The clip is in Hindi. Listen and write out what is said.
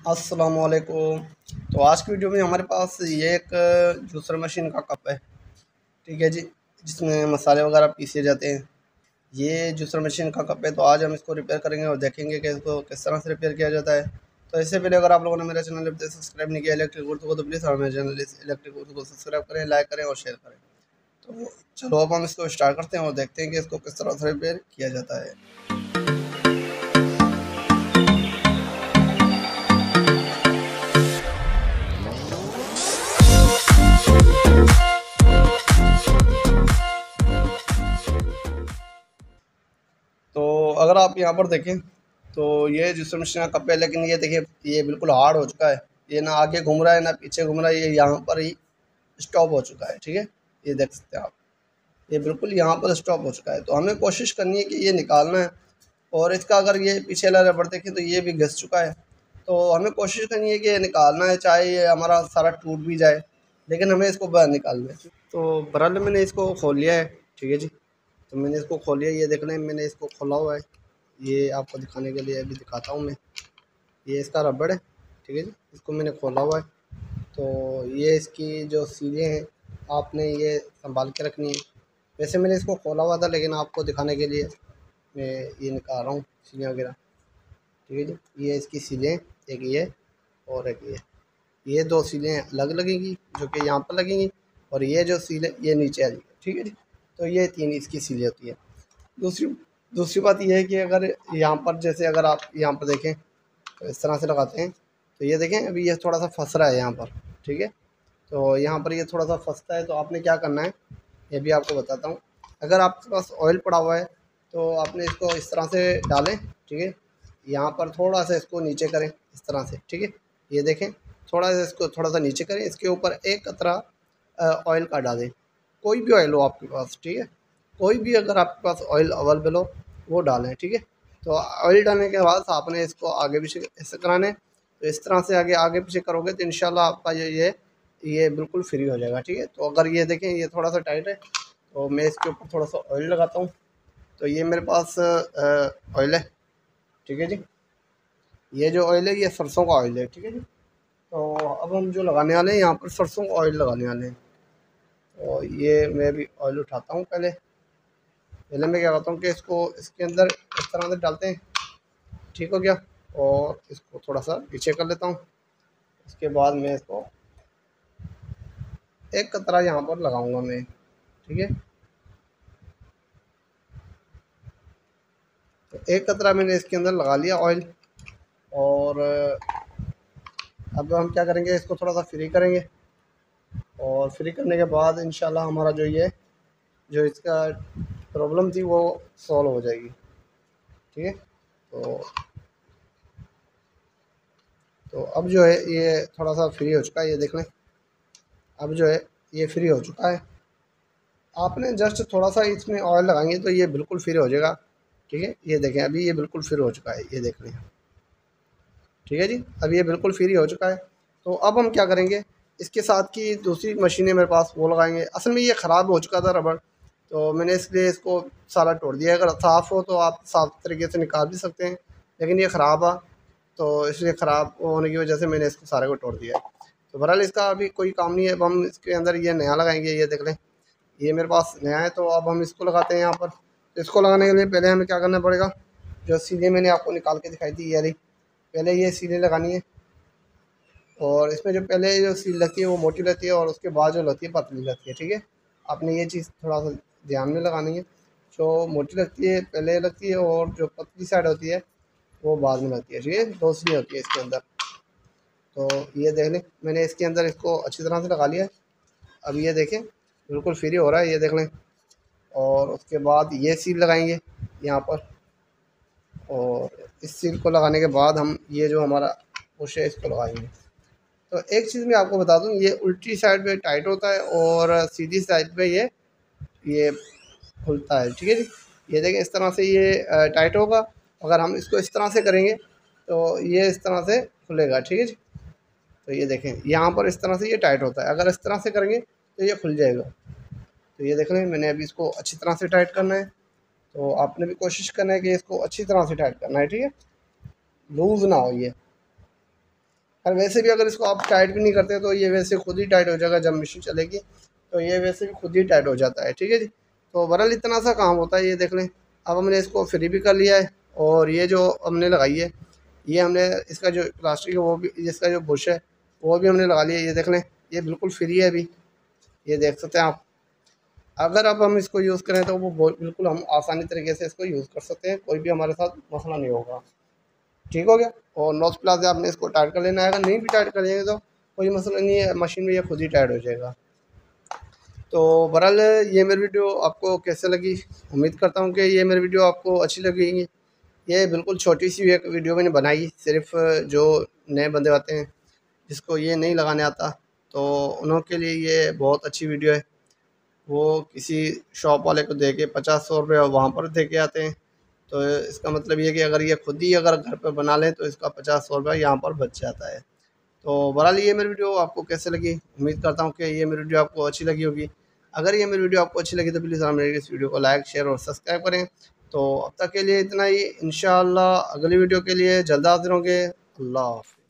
अस्सलामुअलैकुम। तो आज की वीडियो में हमारे पास ये एक जूसर मशीन का कप है, ठीक है जी, जिसमें मसाले वगैरह पीसे जाते हैं। ये जूसर मशीन का कप है, तो आज हम इसको रिपेयर करेंगे और देखेंगे कि इसको किस तरह से रिपेयर किया जाता है। तो इससे पहले अगर आप लोगों ने मेरा चैनल अभी तक सब्सक्राइब नहीं किया इलेक्ट्रिक उर्दू को, तो प्लीज़ हमारे चैनल इलेक्ट्रिक उर्दू को सब्सक्राइब करें, लाइक करें और शेयर करें। तो चलो अब हम इसको स्टार्ट करते हैं और देखते हैं कि इसको किस तरह से रिपेयर किया जाता है। तो अगर आप यहाँ पर देखें तो ये जूसर मशीन का कप है, लेकिन ये देखिए ये बिल्कुल हार्ड हो चुका है। ये ना आगे घूम रहा है ना पीछे घूम रहा है, ये यहाँ पर ही स्टॉप हो चुका है, ठीक है। ये देख सकते हैं आप, ये बिल्कुल यहाँ पर स्टॉप हो चुका है। तो हमें कोशिश करनी है कि ये निकालना है। और इसका अगर ये पीछे वाला रबड़ देखें तो ये भी घिस चुका है। तो हमें कोशिश करनी है कि ये निकालना है, चाहे ये हमारा सारा टूट भी जाए, लेकिन हमें इसको बाहर निकालना है। तो बहरहाल मैंने इसको खोल लिया है, ठीक है जी। तो मैंने इसको खोल लिया, ये देख लें मैंने इसको खोला हुआ है। ये आपको दिखाने के लिए अभी दिखाता हूँ मैं। ये इसका रबड़ है, ठीक है जी, इसको मैंने खोला हुआ है। तो ये इसकी जो सीलें हैं आपने ये संभाल के रखनी है। वैसे मैंने इसको खोला हुआ था, लेकिन आपको दिखाने के लिए मैं ये निकाल रहा हूँ सीलें वगैरह, ठीक है जी। ये इसकी सीलें, एक ये और एक ये दो सीलें अलग लगेंगी जो कि यहाँ पर लगेंगी, और ये जो सीलें ये नीचे आ जाएगी, ठीक है जी। तो ये तीन इसकी सीलें होती है। दूसरी दूसरी बात ये है कि अगर यहाँ पर जैसे अगर आप यहाँ पर देखें तो इस तरह से लगाते हैं, तो ये देखें अभी ये थोड़ा सा फंस रहा है यहाँ पर, ठीक है। तो यहाँ पर ये थोड़ा सा फंसता है, तो आपने क्या करना है ये भी आपको बताता हूँ। अगर आपके पास ऑयल पड़ा हुआ है तो आपने इसको इस तरह से डालें, ठीक है। यहाँ पर थोड़ा सा इसको नीचे करें इस तरह से, ठीक है। ये देखें थोड़ा सा इसको थोड़ा सा नीचे करें, इसके ऊपर एक कतरा ऑयल का डालें, कोई भी ऑयल हो आपके पास, ठीक है। कोई भी अगर आपके पास ऑयल अवेलेबल हो वो डालें, ठीक है। तो ऑयल डालने के बाद आपने इसको आगे पीछे ऐसे कराना है। तो इस तरह से आगे आगे पीछे करोगे तो इंशाल्लाह आपका ये बिल्कुल फ्री हो जाएगा, ठीक है। तो अगर ये देखें ये थोड़ा सा टाइट है, तो मैं इसके ऊपर थोड़ा सा ऑयल लगाता हूँ। तो ये मेरे पास ऑयल है, ठीक है जी। ये जो ऑयल है ये सरसों का ऑयल है, ठीक है जी। तो अब हम जो लगाने वाले हैं यहाँ पर सरसों का ऑयल लगाने वाले हैं। तो ये मैं भी ऑयल उठाता हूँ। पहले पहले मैं क्या करता हूँ कि इसको इसके अंदर इस तरह से डालते हैं, ठीक हो गया। और इसको थोड़ा सा पीछे कर लेता हूँ। इसके बाद मैं इसको एक कतरा यहाँ पर लगाऊंगा मैं, ठीक है। तो एक कतरा मैंने इसके अंदर लगा लिया ऑयल। और अब हम क्या करेंगे, इसको थोड़ा सा फ्री करेंगे। और फ्री करने के बाद इंशाल्लाह हमारा जो इसका प्रॉब्लम थी वो सॉल्व हो जाएगी, ठीक है। तो अब जो है ये थोड़ा सा फ्री हो चुका है, ये देख लें। अब जो है ये फ्री हो चुका है। आपने जस्ट थोड़ा सा इसमें ऑयल लगाएंगे तो ये बिल्कुल फ्री हो जाएगा, ठीक है। ये देखें अभी ये बिल्कुल फ्री हो चुका है, ये देख लें, ठीक है जी। अब ये बिल्कुल फ्री हो चुका है। तो अब हम क्या करेंगे, इसके साथ की दूसरी मशीनें मेरे पास वो लगाएंगे। असल में ये ख़राब हो चुका था रबड़, तो मैंने इसलिए इसको सारा तोड़ दिया। अगर साफ़ हो तो आप साफ़ तरीके से निकाल भी सकते हैं, लेकिन ये ख़राब आ, तो इसलिए ख़राब होने की वजह से मैंने इसको सारे को तोड़ दिया है। तो बहरहाल इसका अभी कोई काम नहीं है। अब हम इसके अंदर ये नया लगाएंगे, ये देख लें ये मेरे पास नया है। तो अब हम इसको लगाते हैं यहाँ पर। तो इसको लगाने के लिए पहले हमें क्या करना पड़ेगा, जो सीधे मैंने आपको निकाल के दिखाई थी ये रही, पहले ये सीलें लगानी है। और इसमें जो पहले जो सील लगती है वो मोटी लगती है, और उसके बाद जो लगती है पतली लगती है, ठीक है। आपने ये चीज़ थोड़ा सा ध्यान में लगानी है। जो मोटी लगती है पहले लगती है, और जो पतली साइड होती है वो बाद में लगती है, ठीक है। दो सीलें होती है इसके अंदर। तो ये देख लें मैंने इसके अंदर इसको अच्छी तरह से लगा लिया है। अब ये देखें बिल्कुल फ्री हो रहा है, ये देख लें। और उसके बाद ये सील लगाएंगे यहाँ पर। और इस सील को लगाने के बाद हम ये जो हमारा पुश है इसको लगाएंगे। तो एक चीज़ मैं आपको बता दूं, ये उल्टी साइड पे टाइट होता है और सीधी साइड पे ये खुलता है, ठीक है जी। ये देखें इस तरह से ये टाइट होगा। अगर हम इसको इस तरह से करेंगे तो ये इस तरह से खुलेगा, ठीक है जी। तो ये देखें यहाँ पर इस तरह से ये टाइट होता है, अगर इस तरह से करेंगे तो ये खुल जाएगा। तो ये देख लें मैंने अभी इसको अच्छी तरह से टाइट करना है। तो आपने भी कोशिश करना है कि इसको अच्छी तरह से टाइट करना है, ठीक है, लूज़ ना हो ये। और वैसे भी अगर इसको आप टाइट भी नहीं करते तो ये वैसे खुद ही टाइट हो जाएगा। जब मशीन चलेगी तो ये वैसे भी खुद ही टाइट हो जाता है, ठीक है जी। तो बहरहाल इतना सा काम होता है, ये देख लें। अब हमने इसको फ्री भी कर लिया है, और ये जो हमने लगाई है, ये हमने इसका जो प्लास्टिक है वो भी, इसका जो बुश है वो भी हमने लगा लिया। ये देख लें, ये बिल्कुल फ्री है अभी, ये देख सकते हैं आप। अगर अब हम इसको यूज़ करें तो वो बिल्कुल हम आसानी तरीके से इसको यूज़ कर सकते हैं, कोई भी हमारे साथ मसला नहीं होगा। ठीक हो गया। और नॉच प्लास आपने इसको टाइट कर लेना है। अगर नहीं भी टाइट करेंगे तो कोई मसला नहीं है, मशीन में ये खुद ही टाइट हो जाएगा। तो बहरहाल ये मेरी वीडियो आपको कैसे लगी, उम्मीद करता हूँ कि ये मेरी वीडियो आपको अच्छी लगेगी। ये बिल्कुल छोटी सी एक वीडियो मैंने बनाई, सिर्फ जो नए बंदे आते हैं जिसको ये नहीं लगाने आता, तो उन्हों के लिए ये बहुत अच्छी वीडियो है। वो किसी शॉप वाले को दे के 50-100 रुपये वहाँ पर दे के आते हैं। तो इसका मतलब ये है कि अगर ये खुद ही अगर घर पर बना लें तो इसका 50-100 रुपये यहाँ पर बच जाता है। तो बहरहाल ये मेरी वीडियो आपको कैसे लगी, उम्मीद करता हूँ कि ये मेरी वीडियो आपको अच्छी लगी होगी। अगर ये मेरी वीडियो आपको अच्छी लगी तो प्लीज़ आप मेरी इस वीडियो को लाइक, शेयर और सब्सक्राइब करें। तो अब तक के लिए इतना ही, इंशाअल्लाह अगली वीडियो के लिए जल्द हाज़िर होंगे। अल्लाह हाफ़िज़।